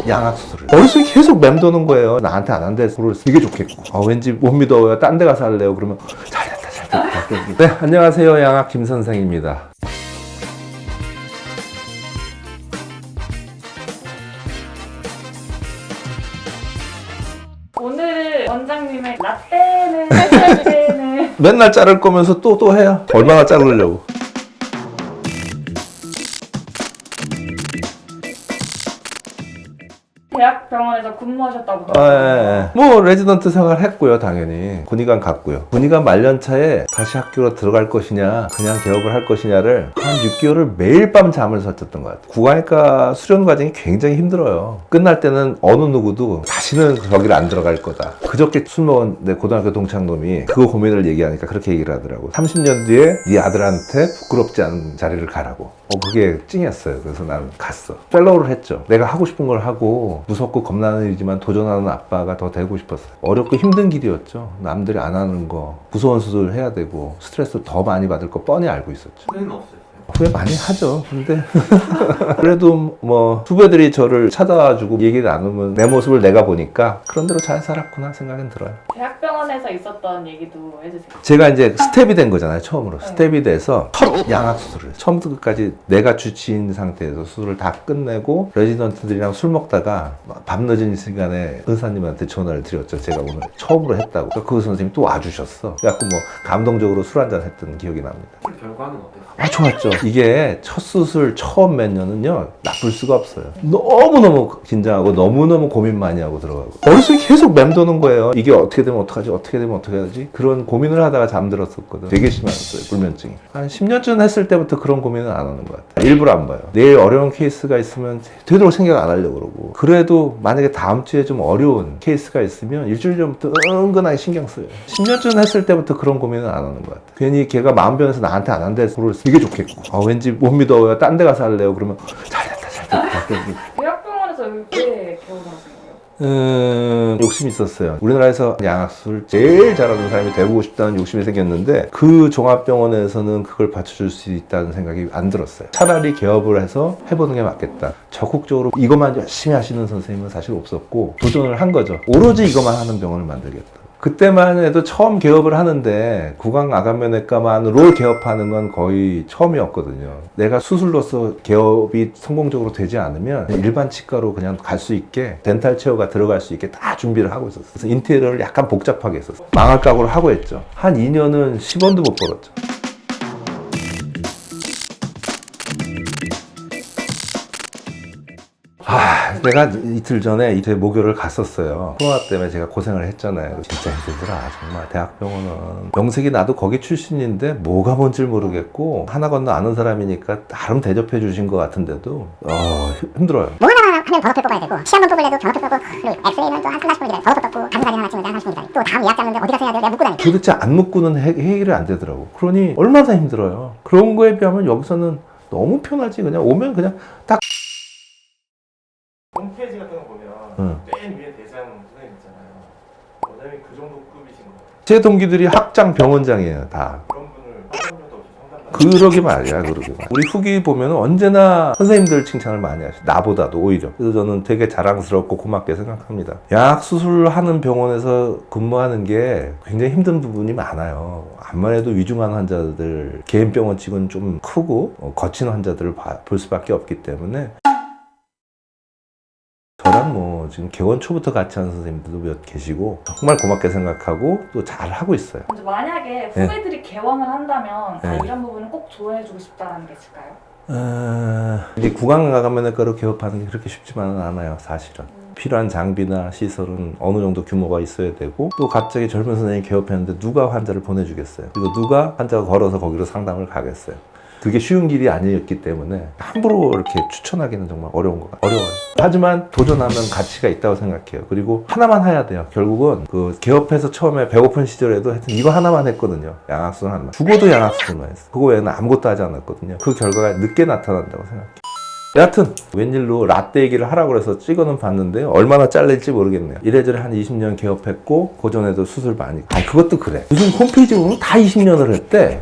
양악 수술을. 머릿속에 계속 맴도는 거예요. 나한테 안 한대. 이게 좋겠고. 왠지 못 믿어요. 딴 데 가서 할래요. 그러면 잘 됐다. 네, 안녕하세요. 양악 김 선생입니다. 오늘 원장님의 라떼는 해주세는 맨날 자를 거면서 또 해요. 얼마나 자르려고. 대학병원에서 근무하셨다고 예. 뭐 레지던트 생활 했고요. 당연히 군의관 갔고요. 군의관 말년차에 다시 학교로 들어갈 것이냐 그냥 개업을 할 것이냐를 한 6개월을 매일 밤 잠을 설쳤던 것 같아요. 국가니까 수련 과정이 굉장히 힘들어요. 끝날 때는 어느 누구도 다시는 저기를 안 들어갈 거다. 그저께 술 먹은 내 고등학교 동창놈이 그 고민을 얘기하니까 그렇게 얘기를 하더라고. 30년 뒤에 네 아들한테 부끄럽지 않은 자리를 가라고. 그게 찡이었어요. 그래서 나는 갔어. 펠로우를 했죠. 내가 하고 싶은 걸 하고 무섭고 겁나는 일이지만 도전하는 아빠가 더 되고 싶었어요. 어렵고 힘든 길이었죠. 남들이 안 하는 거, 무서운 수술을 해야 되고 스트레스 더 많이 받을 거 뻔히 알고 있었죠. 후회는 없어요? 후회 많이 하죠. 근데 그래도 뭐 후배들이 저를 찾아와주고 얘기 나누면 내 모습을 내가 보니까 그런 대로 잘 살았구나 생각은 들어요. 대학병원에서 있었던 얘기도 해주세요. 제가 이제 스텝이 된 거잖아요. 처음으로 스텝이 돼서 첫 양악 수술을 처음부터 끝까지 내가 주치인 상태에서 수술을 다 끝내고 레지던트들이랑 술 먹다가 밤늦은 시간에 의사님한테 전화를 드렸죠. 제가 오늘 처음으로 했다고. 그 선생님이 또 와주셨어. 그래갖고 뭐 감동적으로 술 한잔 했던 기억이 납니다. 술 결과는 어땠어요? 좋았죠. 이게 첫 수술 처음 몇 년은요 나쁠 수가 없어요. 너무너무 긴장하고 너무너무 고민 많이 하고 들어가고 머릿속에 계속 맴도는 거예요. 이게 어떻게 되면 어떡하지, 어떻게 되면 어떻게 하지, 그런 고민을 하다가 잠들었었거든. 되게 심했어요. 불면증이. 한 10년쯤 했을 때부터 그런 고민은 안 하는 것 같아요. 일부러 안 봐요. 내일 어려운 케이스가 있으면 되도록 생각 안 하려고 그러고, 그래도 만약에 다음 주에 좀 어려운 케이스가 있으면 일주일 전부터 은근하게 신경 써요. 10년쯤 했을 때부터 그런 고민은 안 하는 것 같아요. 괜히 걔가 마음 변해서 나한테 안 한대. 이게 좋겠고. 왠지 못 믿어요. 딴 데 가서 할래요. 그러면 잘 됐다. 대학병원에서 왜 개업을 하신 거예요? 욕심이 있었어요. 우리나라에서 양악수를 제일 잘하는 사람이 되고 싶다는 욕심이 생겼는데 그 종합병원에서는 그걸 받쳐줄 수 있다는 생각이 안 들었어요. 차라리 개업을 해서 해보는 게 맞겠다. 적극적으로 이것만 열심히 하시는 선생님은 사실 없었고 도전을 한 거죠. 오로지 이것만 하는 병원을 만들겠다. 그때만 해도 처음 개업을 하는데 구강암면외과만으로 개업하는 건 거의 처음이었거든요. 내가 수술로서 개업이 성공적으로 되지 않으면 일반 치과로 그냥 갈 수 있게 덴탈 체어가 들어갈 수 있게 다 준비를 하고 있었어요. 그래서 인테리어를 약간 복잡하게 했었어요. 망할 각오를 하고 했죠. 한 2년은 10원도 못 벌었죠. 내가 이틀 전에 이제 모교를 갔었어요. 코로나 때문에 제가 고생을 했잖아요. 진짜 힘들더라. 정말 대학병원은. 명색이 나도 거기 출신인데 뭐가 뭔지 모르겠고 하나 건너 아는 사람이니까 나름 대접해 주신 것 같은데도 힘들어요. 뭐 하나만 하면 번호표 뽑아야 되고 시 한 번 뽑으려도 번호표 뽑고 그리고 엑스레이는 또 한 30분 기다려 번호표 뽑고 가는 사진 하나 찍는데 한 30분 기다려 또 다음 예약 잡는데 어디 가서 해야 돼? 내가 묻고 다니고 도대체 안 묻고는 해결이 안 되더라고. 그러니 얼마나 힘들어요. 그런 거에 비하면 여기서는 너무 편하지. 그냥 오면 그냥 딱 홈페이지 같은 거 보면 맨 위에 대장 선생님 있잖아요. 원장님이 그 정도 급이신 것 같아요. 제 동기들이 학장 병원장이에요. 다. 그런 분을 상담료도 없이 상담 그러게 말이야. 우리 후기 보면 언제나 선생님들 칭찬을 많이 하시죠. 나보다도 오히려. 그래서 저는 되게 자랑스럽고 고맙게 생각합니다. 약 수술하는 병원에서 근무하는 게 굉장히 힘든 부분이 많아요. 암만 해도 위중한 환자들, 개인 병원 치고는 좀 크고 거친 환자들을 볼 수밖에 없기 때문에 저랑 뭐 지금 개원 초부터 같이 하는 선생님들도 몇 계시고 정말 고맙게 생각하고 또 잘 하고 있어요. 이제 만약에 후배들이 개원을 한다면 이런 부분은 꼭 조언해주고 싶다는 게 있을까요? 이제 구강암면외과로 개업하는 게 그렇게 쉽지만은 않아요, 사실은. 필요한 장비나 시설은 어느 정도 규모가 있어야 되고, 또 갑자기 젊은 선생님이 개업했는데 누가 환자를 보내주겠어요? 그리고 누가 환자가 걸어서 거기로 상담을 가겠어요? 그게 쉬운 길이 아니었기 때문에 함부로 이렇게 추천하기는 정말 어려워요. 하지만 도전하면 가치가 있다고 생각해요. 그리고 하나만 해야 돼요. 결국은 그 개업해서 처음에 배고픈 시절에도 하여튼 이거 하나만 했거든요. 양악수술 하나만. 죽어도 양악수술만 했어. 그거 외에는 아무것도 하지 않았거든요. 그 결과가 늦게 나타난다고 생각해요. 여하튼 웬일로 라떼 얘기를 하라고 해서 찍어는 봤는데 얼마나 잘릴지 모르겠네요. 이래저래 한 20년 개업했고 고전에도 수술 많이. 그것도 그래. 무슨 홈페이지 보면 다 20년을 했대.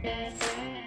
네.